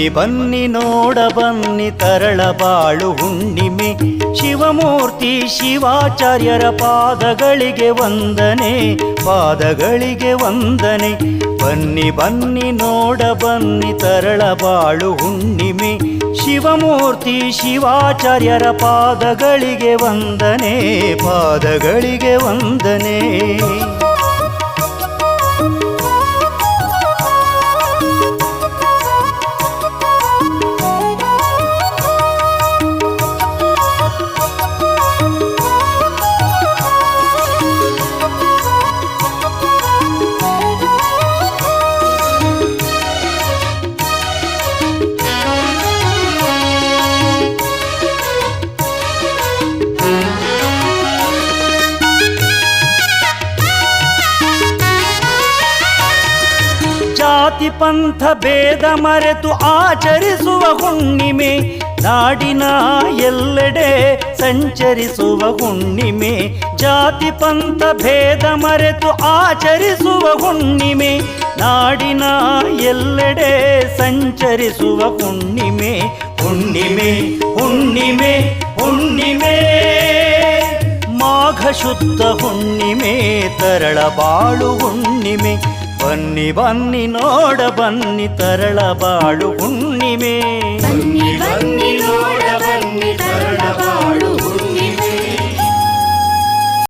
ಬನ್ನಿ ನೋಡ ಬನ್ನಿ ತರಳಬಾಳು ಹುಣ್ಣಿಮೆ. ಶಿವಮೂರ್ತಿ ಶಿವಾಚಾರ್ಯರ ಪಾದಗಳಿಗೆ ವಂದನೆ, ಪಾದಗಳಿಗೆ ವಂದನೆ. ಬನ್ನಿ ಬನ್ನಿ ನೋಡ ಬನ್ನಿ ತರಳಬಾಳು ಹುಣ್ಣಿಮೆ. ಶಿವಮೂರ್ತಿ ಶಿವಾಚಾರ್ಯರ ಪಾದಗಳಿಗೆ ವಂದನೆ, ಪಾದಗಳಿಗೆ ವಂದನೆ. ಜಾತಿ ಪಂಥ ಭೇದ ಮರೆತು ಆಚರಿಸುವ ಹುಣ್ಣಿಮೆ. ನಾಡಿನ ಎಲ್ಲೆಡೆ ಸಂಚರಿಸುವ ಹುಣ್ಣಿಮೆ. ಜಾತಿ ಪಂಥ ಭೇದ ಮರೆತು ಆಚರಿಸುವ ಹುಣ್ಣಿಮೆ. ನಾಡಿನ ಎಲ್ಲೆಡೆ ಸಂಚರಿಸುವ ಹುಣ್ಣಿಮೆ. ಹುಣ್ಣಿಮೆ ಹುಣ್ಣಿಮೆ ಹುಣ್ಣಿಮೆ. ಮಾಘ ಶುದ್ಧ ಹುಣ್ಣಿಮೆ, ತರಳಬಾಳು ಹುಣ್ಣಿಮೆ. ಬನ್ನಿ ಬನ್ನಿ ನೋಡ ಬನ್ನಿ ತರಳಬಾಳು ಹುಣ್ಣಿಮೆ. ಬನ್ನಿ ಬನ್ನಿ ನೋಡ ಬನ್ನಿ ತರಳಬಾಳು